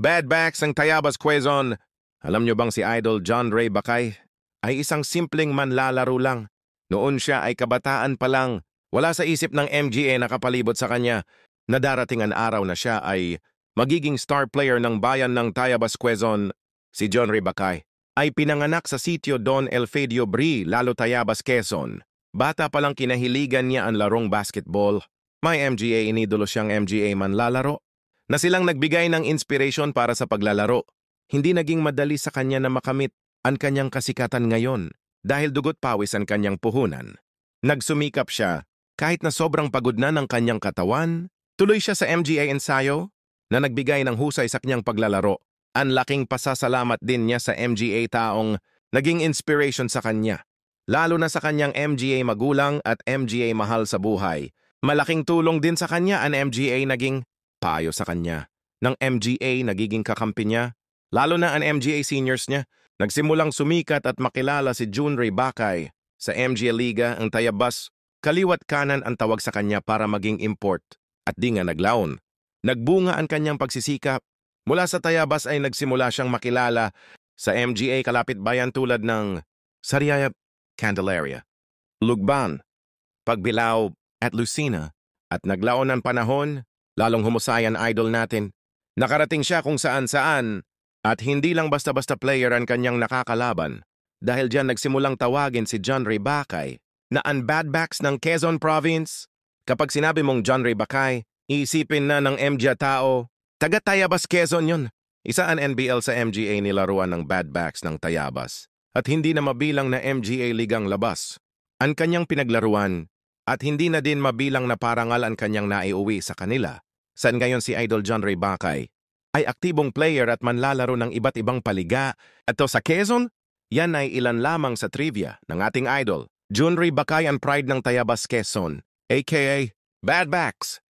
Bad backs ng Tayabas Quezon. Alam nyo bang si Idol John Ray Bakay ay isang simpleng manlalaro lang. Noon siya ay kabataan pa lang. Wala sa isip ng MGA na kapalibot sa kanya na darating ang araw na siya ay magiging star player ng bayan ng Tayabas Quezon. Si John Ray Bakay ay pinanganak sa sitio Don Elfedio Bri, Lalo Tayabas, Quezon. Bata pa lang kinahiligan niya ang larong basketball. May MGA inidolo siyang MGA manlalaro na silang nagbigay ng inspiration para sa paglalaro. Hindi naging madali sa kanya na makamit ang kanyang kasikatan ngayon dahil dugot pawis ang kanyang puhunan. Nagsumikap siya kahit na sobrang pagod na ng kanyang katawan. Tuloy siya sa MGA ensayo na nagbigay ng husay sa kanyang paglalaro. Ang laking pasasalamat din niya sa MGA taong naging inspiration sa kanya. Lalo na sa kanyang MGA magulang at MGA mahal sa buhay. Malaking tulong din sa kanya ang MGA naging payo sa kanya. Ng MGA nagiging kakampi niya, lalo na ang MGA seniors niya. Nagsimulang sumikat at makilala si John Ray Bakay sa MGA Liga ang Tayabas. Kaliwat kanan ang tawag sa kanya para maging import at di nga naglaon. Nagbunga ang kanyang pagsisikap. Mula sa Tayabas ay nagsimula siyang makilala sa MGA kalapit bayan tulad ng Sariaya, Candelaria, Lugban, Pagbilao at Lucena. At naglaon ang panahon, lalong humusay ang idol natin. Nakarating siya kung saan-saan at hindi lang basta-basta player ang kanyang nakakalaban. Dahil diyan nagsimulang tawagin si John Ray Bakay na ang bad backs ng Quezon Province. Kapag sinabi mong John Ray Bakay, iisipin na ng MGA tao, taga Tayabas Quezon yun. Isa ang NBL sa MGA nilaruan ng bad backs ng Tayabas at hindi na mabilang na MGA ligang labas. Ang kanyang pinaglaruan at hindi na din mabilang na parangal ang kanyang naiuwi sa kanila. Saan ngayon si Idol John Ray Bakay ay aktibong player at manlalaro ng iba't ibang paliga. At sa Quezon, yan ay ilan lamang sa trivia ng ating idol. John Ray Bakay ang pride ng Tayabas Quezon, aka Bad Backs.